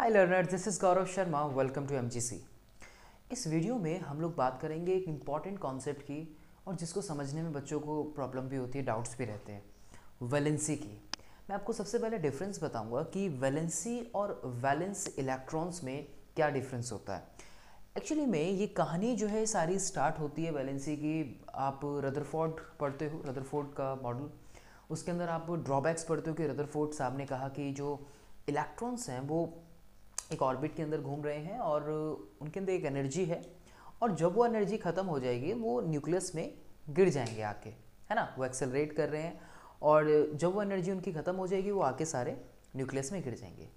Hi learner, this is Gaurav Sharma. Welcome to MGC. इस वीडियो में हम लोग बात करेंगे एक इम्पॉर्टेंट कॉन्सेप्ट की, और जिसको समझने में बच्चों को प्रॉब्लम भी होती है, डाउट्स भी रहते हैं, वैलेंसी की। मैं आपको सबसे पहले डिफरेंस बताऊंगा कि वैलेंसी और वैलेंस इलेक्ट्रॉन्स में क्या डिफरेंस होता है। एक्चुअली में ये कहानी जो है सारी स्टार्ट होती है वैलेंसी की। आप रदरफोर्ड पढ़ते हो, रदरफोर्ड का मॉडल, उसके अंदर आप ड्रॉबैक्स पढ़ते हो कि रदरफोर्ड साहब ने कहा कि जो इलेक्ट्रॉन्स हैं वो एक ऑर्बिट के अंदर घूम रहे हैं और उनके अंदर एक एनर्जी है, और जब वो एनर्जी ख़त्म हो जाएगी वो न्यूक्लियस में गिर जाएंगे आके, है ना। वो एक्सेलरेट कर रहे हैं, और जब वो एनर्जी उनकी ख़त्म हो जाएगी वो आके सारे न्यूक्लियस में गिर जाएंगे।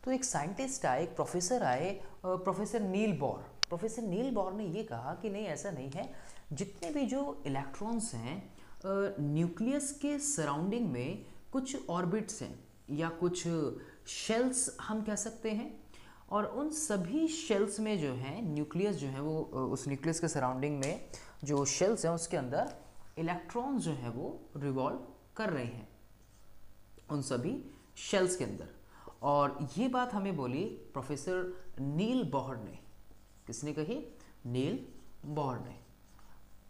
तो एक साइंटिस्ट आए, एक प्रोफेसर आए, प्रोफेसर नील बॉर। प्रोफेसर नील बॉर ने ये कहा कि नहीं, ऐसा नहीं है। जितने भी जो इलेक्ट्रॉन्स हैं न्यूक्लियस के सराउंडिंग में कुछ ऑर्बिट्स हैं या कुछ शेल्स हम कह सकते हैं, और उन सभी शेल्स में जो है न्यूक्लियस जो है वो उस न्यूक्लियस के सराउंडिंग में जो शेल्स हैं उसके अंदर इलेक्ट्रॉन्स जो है वो रिवॉल्व कर रहे हैं उन सभी शेल्स के अंदर। और ये बात हमें बोली प्रोफेसर नील बॉर ने। किसने कही? नील बॉर ने।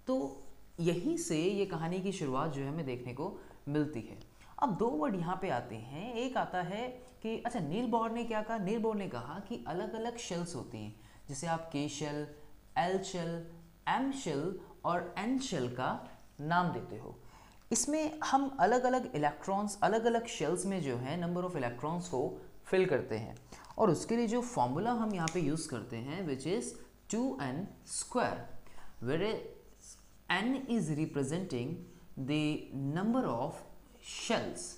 तो यहीं से ये कहानी की शुरुआत जो है हमें देखने को मिलती है। अब दो वर्ड यहाँ पे आते हैं। एक आता है कि अच्छा, नील बॉर ने क्या कहा? नील बॉर ने कहा कि अलग अलग शेल्स होती हैं, जिसे आप K shell, L shell, M shell और एन शेल का नाम देते हो। इसमें हम अलग अलग इलेक्ट्रॉन्स अलग अलग शेल्स में जो है नंबर ऑफ इलेक्ट्रॉन्स को फिल करते हैं, और उसके लिए जो फॉर्मूला हम यहाँ पे यूज़ करते हैं which is 2n square, where n is representing the number of shells।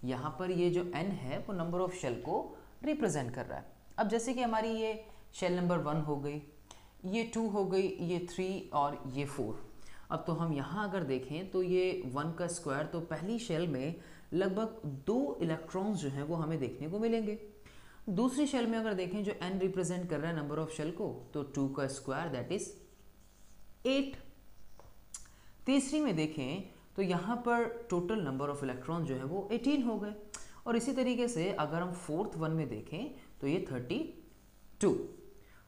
यहाँ पर ये जो n है वो नंबर ऑफ शेल को रिप्रेजेंट कर रहा है। अब जैसे कि हमारी ये शेल नंबर 1 हो गई, ये 2 हो गई, ये 3 और ये 4। अब तो हम यहाँ अगर देखें तो ये 1 का स्क्वायर, तो पहली शेल में लगभग 2 इलेक्ट्रॉन्स जो हैं वो हमें देखने को मिलेंगे। दूसरी शेल में अगर देखें जो n रिप्रेजेंट कर रहा है नंबर ऑफ शेल को, तो 2 का स्क्वायर दैट इज 8। तीसरी में देखें तो यहाँ पर टोटल नंबर ऑफ इलेक्ट्रॉन जो है वो 18 हो गए। और इसी तरीके से अगर हम फोर्थ वन में देखें तो ये 32,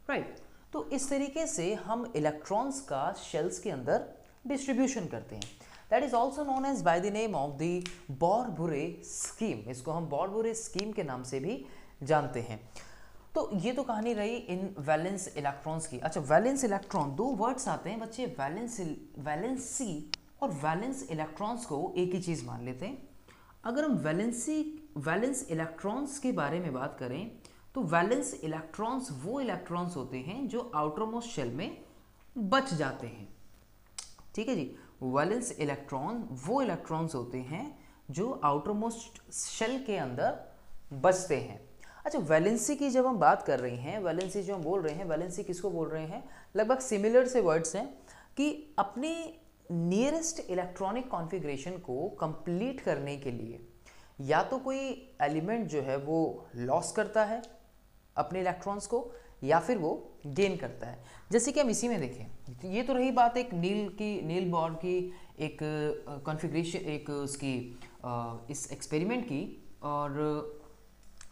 राइट। तो इस तरीके से हम इलेक्ट्रॉन्स का शेल्स के अंदर डिस्ट्रीब्यूशन करते हैं। That is also known as by the name of the बॉर-बुरे स्कीम। इसको हम बॉर-बुरे स्कीम के नाम से भी जानते हैं। तो ये तो कहानी रही इन वैलेंस इलेक्ट्रॉन्स की। अच्छा, वैलेंस इलेक्ट्रॉन, दो वर्ड्स आते हैं बच्चे, वैलेंसी और वैलेंस इलेक्ट्रॉन्स को एक ही चीज़ मान लेते हैं। अगर हम वैलेंस इलेक्ट्रॉन्स के बारे में बात करें तो वैलेंस इलेक्ट्रॉन्स वो इलेक्ट्रॉन्स होते हैं जो आउटरमोस्ट शेल में बच जाते हैं। ठीक है जी, वैलेंस इलेक्ट्रॉन वो इलेक्ट्रॉन्स होते हैं जो आउटरमोस्ट शेल के अंदर बचते हैं। अच्छा, वैलेंसी की जब हम बात कर रहे हैं, वैलेंसी जो हम बोल रहे हैं, वैलेंसी किसको बोल रहे हैं? लगभग सिमिलर से वर्ड्स हैं कि अपने नियरेस्ट इलेक्ट्रॉनिक कॉन्फ़िगरेशन को कंप्लीट करने के लिए या तो कोई एलिमेंट जो है वो लॉस करता है अपने इलेक्ट्रॉन्स को, या फिर वो गेन करता है। जैसे कि हम इसी में देखें, ये तो रही बात एक नील बॉर की एक कॉन्फ़िगरेशन, एक उसकी इस एक्सपेरिमेंट की, और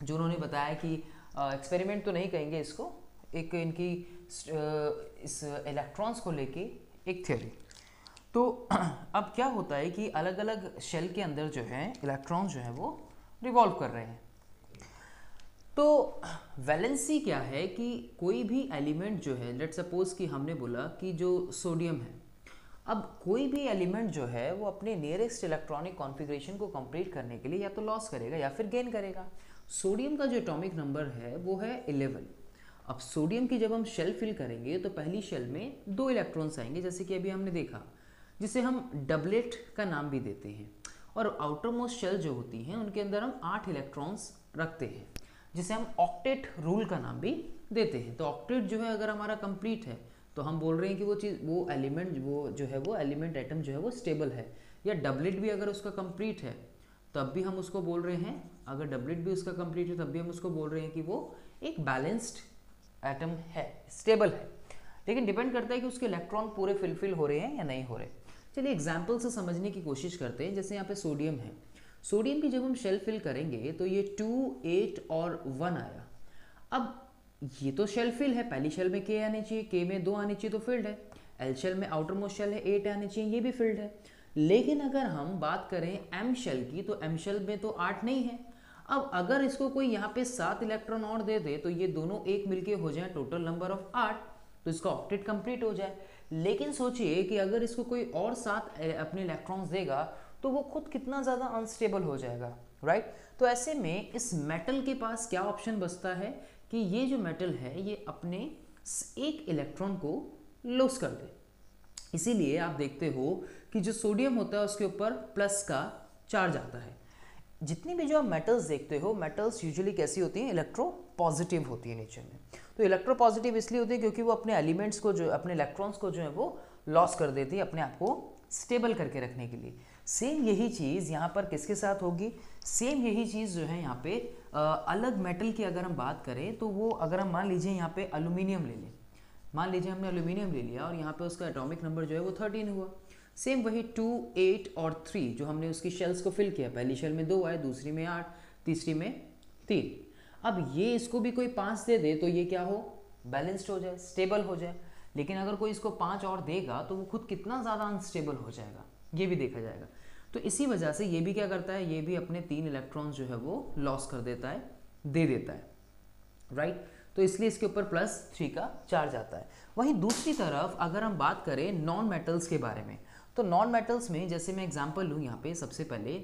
जो उन्होंने बताया कि एक्सपेरिमेंट तो नहीं कहेंगे इसको, एक इनकी इस इलेक्ट्रॉन्स को लेके एक थ्योरी। तो अब क्या होता है कि अलग अलग शेल के अंदर जो है इलेक्ट्रॉन्स जो है वो रिवॉल्व कर रहे हैं। तो वैलेंसी क्या है कि कोई भी एलिमेंट जो है, लेट्स सपोज कि हमने बोला कि जो सोडियम है, अब कोई भी एलिमेंट जो है वो अपने नियरेस्ट इलेक्ट्रॉनिक कॉन्फ़िगरेशन को कंप्लीट करने के लिए या तो लॉस करेगा या फिर गेन करेगा। सोडियम का जो एटॉमिक नंबर है वो है 11। अब सोडियम की जब हम शेल फिल करेंगे तो पहली शेल में 2 इलेक्ट्रॉन्स आएंगे, जैसे कि अभी हमने देखा, जिसे हम डबलेट का नाम भी देते हैं। और आउटर मोस्ट शेल जो होती हैं उनके अंदर हम 8 इलेक्ट्रॉन्स रखते हैं, जिसे हम ऑक्टेट रूल का नाम भी देते हैं। तो ऑक्टेट जो है अगर हमारा कंप्लीट है तो हम बोल रहे हैं कि वो चीज़, वो एलिमेंट, वो जो है वो एलिमेंट एटम जो है वो स्टेबल है। या डबलेट भी अगर उसका कंप्लीट है तब भी हम उसको बोल रहे हैं, अगर डबलेट भी उसका कंप्लीट है तब भी हम उसको बोल रहे हैं कि वो एक बैलेंस्ड एटम है, स्टेबल है। लेकिन डिपेंड करता है कि उसके इलेक्ट्रॉन पूरे फिलफिल हो रहे हैं या नहीं हो रहे। चलिए एग्जाम्पल से समझने की कोशिश करते हैं। जैसे यहाँ पे सोडियम है, सोडियम की जब हम शेल फिल करेंगे तो ये 2, 8 और 1 आया। अब ये तो शेल फिल है, पहली शेल में के आने चाहिए, के में 2 आने चाहिए तो फिल्ड है। एल शेल में आउटर मोस्ट शेल है 8 आने चाहिए, ये भी फिल्ड है। लेकिन अगर हम बात करें एम शेल की तो एम शेल में तो 8 नहीं है। अब अगर इसको कोई यहाँ पे 7 इलेक्ट्रॉन और दे दे तो ये दोनों एक मिलके हो जाए टोटल नंबर ऑफ 8, तो इसका ऑक्टेट कंप्लीट हो जाए। लेकिन सोचिए कि अगर इसको कोई और 7 अपने इलेक्ट्रॉन्स देगा तो वो खुद कितना ज़्यादा अनस्टेबल हो जाएगा, राइट। तो ऐसे में इस मेटल के पास क्या ऑप्शन बचता है कि ये जो मेटल है ये अपने एक इलेक्ट्रॉन को लॉस कर दे। इसीलिए आप देखते हो कि जो सोडियम होता है उसके ऊपर प्लस का चार्ज आता है। जितनी भी जो आप मेटल्स देखते हो, मेटल्स यूजुअली कैसी होती हैं, इलेक्ट्रो पॉजिटिव होती है नेचर में। तो इलेक्ट्रो पॉजिटिव इसलिए होती है क्योंकि वो अपने एलिमेंट्स को जो अपने इलेक्ट्रॉन्स को जो है वो लॉस कर देती है अपने आप को स्टेबल करके रखने के लिए। सेम यही चीज़ यहाँ पर किसके साथ होगी, सेम यही चीज़ जो है यहाँ पे अलग मेटल की अगर हम बात करें तो वो अगर हम मान लीजिए यहाँ पे एल्यूमिनियम ले लें, मान लीजिए हमने एल्यूमिनियम ले लिया और यहाँ पे उसका एटॉमिक नंबर जो है वो 13 हुआ। सेम वही 2, 8 और 3 जो हमने उसकी शेल्स को फिल किया, पहली शेल में 2 आए, दूसरी में 8, तीसरी में 3। अब ये इसको भी कोई 5 दे दे तो ये क्या हो, बैलेंस्ड हो जाए, स्टेबल हो जाए। लेकिन अगर कोई इसको 5 और देगा तो वो खुद कितना ज़्यादा अनस्टेबल हो जाएगा, ये भी देखा जाएगा। तो इसी वजह से ये भी क्या करता है, ये भी अपने 3 इलेक्ट्रॉन्स जो है वो लॉस कर देता है, दे देता है, राइट। तो इसलिए इसके ऊपर +3 का चार्ज आता है। वहीं दूसरी तरफ अगर हम बात करें नॉन मेटल्स के बारे में, तो नॉन मेटल्स में जैसे मैं एग्जांपल लूँ यहाँ पे, सबसे पहले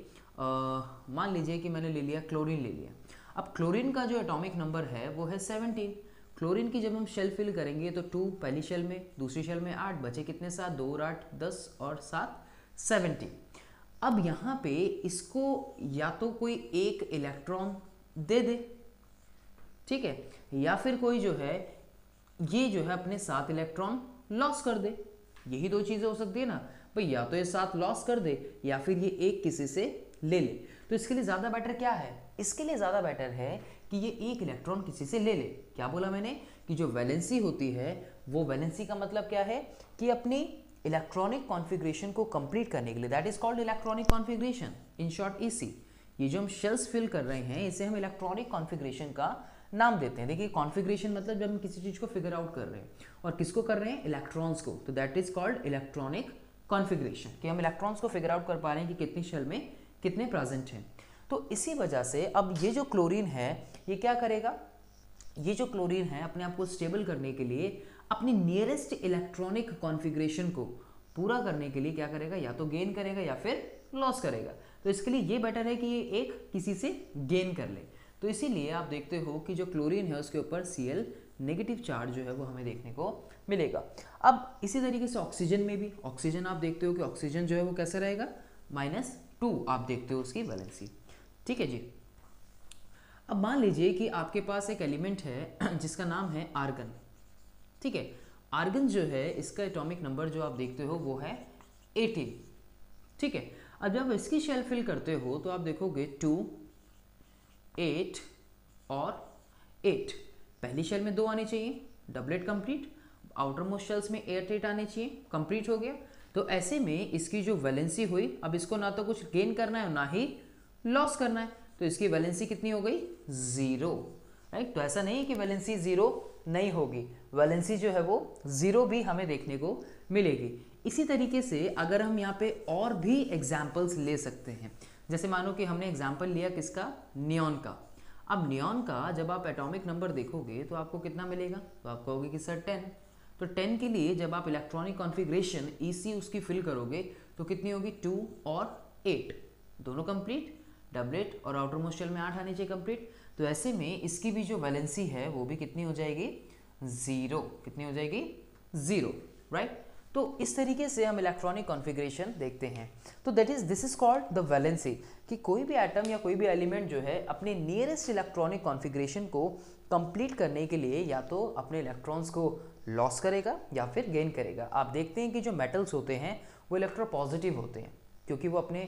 मान लीजिए कि मैंने ले लिया क्लोरीन ले लिया। अब क्लोरीन का जो एटॉमिक नंबर है वो है 17। क्लोरीन की जब हम शेल फिल करेंगे तो 2 पहली शेल में, दूसरी शेल में 8, बचे कितने 7, 2 और 8 10 और 7 70। अब यहाँ पे इसको या तो कोई एक इलेक्ट्रॉन दे दे, ठीक है, या फिर कोई जो है ये जो है अपने 7 इलेक्ट्रॉन लॉस कर दे। यही दो चीज़ें हो सकती है ना भाई, या तो ये 7 लॉस कर दे या फिर ये एक किसी से ले ले। तो इसके लिए ज़्यादा बेटर क्या है, इसके लिए ज़्यादा बेटर है कि ये एक इलेक्ट्रॉन किसी से ले ले। क्या बोला मैंने कि जो वैलेंसी होती है वो वैलेंसी का मतलब क्या है कि अपनी इलेक्ट्रॉनिक कॉन्फ़िगरेशन को कंप्लीट करने के लिए, that is called electronic configuration, in short EC. ये जो हम शेल्स फिल कर रहे हैं इसे हम इलेक्ट्रॉनिक कॉन्फ़िगरेशन का नाम देते हैं। देखिए कॉन्फ़िगरेशन मतलब जब हम किसी चीज़ को फिगर आउट कर रहे हैं, और किसको कर रहे हैं, इलेक्ट्रॉन्स को, तो that is called electronic configuration, कि हम इलेक्ट्रॉन्स को फिगर आउट कर पा रहे हैं कि कितनी शेल में कितने प्रेजेंट हैं। तो इसी वजह से अब ये जो क्लोरीन है ये क्या करेगा, ये जो क्लोरीन है अपने आप को स्टेबल करने के लिए अपनी नियरेस्ट इलेक्ट्रॉनिक कॉन्फ़िगरेशन को पूरा करने के लिए क्या करेगा, या तो गेन करेगा या फिर लॉस करेगा। तो इसके लिए ये बेटर है कि ये एक किसी से गेन कर ले। तो इसीलिए आप देखते हो कि जो क्लोरीन है उसके ऊपर Cl नेगेटिव चार्ज जो है वो हमें देखने को मिलेगा। अब इसी तरीके से ऑक्सीजन में भी, ऑक्सीजन आप देखते हो कि ऑक्सीजन जो है वो कैसा रहेगा, -2 आप देखते हो उसकी वैलेंसी, ठीक है जी। अब मान लीजिए कि आपके पास एक एलिमेंट है जिसका नाम है आर्गन, ठीक है। आर्गन जो है इसका एटॉमिक नंबर जो आप देखते हो वो है 18, ठीक है। अब जब इसकी शेल फिल करते हो तो आप देखोगे 2, 8 और 8, पहली शेल में 2 आने चाहिए, doublet complete, outer most shells में 8 आने चाहिए, कंप्लीट हो गया। तो ऐसे में इसकी जो वैलेंसी हुई, अब इसको ना तो कुछ गेन करना है ना ही लॉस करना है, तो इसकी वैलेंसी कितनी हो गई, 0, राइट। तो ऐसा नहीं है कि वैलेंसी 0 नहीं होगी, वैलेंसी जो है वो 0 भी हमें देखने को मिलेगी। इसी तरीके से अगर हम यहाँ पे और भी एग्जाम्पल्स ले सकते हैं, जैसे मानो कि हमने एग्जाम्पल लिया किसका, नियॉन का। अब नियॉन का जब आप एटॉमिक नंबर देखोगे तो आपको कितना मिलेगा, तो आप कहोगे कि सर 10। तो 10 के लिए जब आप इलेक्ट्रॉनिक कॉन्फ़िगरेशन ईसी उसकी फिल करोगे तो कितनी होगी, 2 और 8 दोनों कंप्लीट, डबलेट और आउटर मोस्ट शेल में 8 आने चाहिए कंप्लीट। तो ऐसे में इसकी भी जो वैलेंसी है वो भी कितनी हो जाएगी, 0, कितनी हो जाएगी, 0, राइट। तो इस तरीके से हम इलेक्ट्रॉनिक कॉन्फ़िगरेशन देखते हैं। तो this is called the valency, कि कोई भी एटम या कोई भी एलिमेंट जो है अपने नियरेस्ट इलेक्ट्रॉनिक कॉन्फ़िगरेशन को कंप्लीट करने के लिए या तो अपने इलेक्ट्रॉन्स को लॉस करेगा या फिर गेन करेगा। आप देखते हैं कि जो मेटल्स होते हैं वो इलेक्ट्रोपॉजिटिव होते हैं क्योंकि वो अपने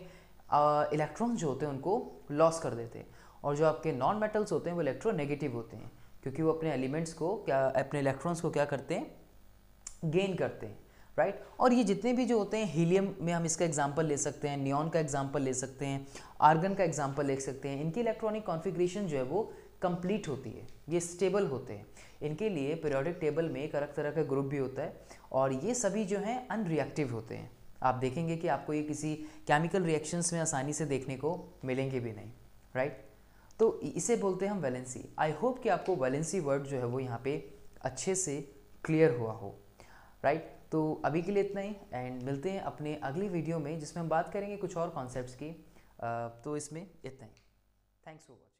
इलेक्ट्रॉन्स जो होते हैं उनको लॉस कर देते हैं, और जो आपके नॉन मेटल्स होते हैं वो इलेक्ट्रोनेगेटिव होते हैं क्योंकि वो अपने एलिमेंट्स को अपने इलेक्ट्रॉन्स को क्या करते हैं, गेन करते हैं, राइट। और ये जितने भी जो होते हैं, हीलियम में हम इसका एग्जांपल ले सकते हैं, नियॉन का एग्जांपल ले सकते हैं, आर्गन का एग्जांपल ले सकते हैं, इनकी इलेक्ट्रॉनिक कॉन्फ़िगरेशन जो है वो कंप्लीट होती है, ये स्टेबल होते हैं। इनके लिए पीरियोडिक टेबल में एक अलग तरह का ग्रुप भी होता है और ये सभी जो हैं अनरिएक्टिव होते हैं। आप देखेंगे कि आपको ये किसी केमिकल रिएक्शंस में आसानी से देखने को मिलेंगे भी नहीं, राइट। तो इसे बोलते हैं हम वैलेंसी। आई होप कि आपको वैलेंसी वर्ड जो है वो यहाँ पे अच्छे से क्लियर हुआ हो, राइट। तो अभी के लिए इतना ही एंड मिलते हैं अपने अगली वीडियो में जिसमें हम बात करेंगे कुछ और कॉन्सेप्ट्स की। तो इसमें इतना ही। Thanks for watching.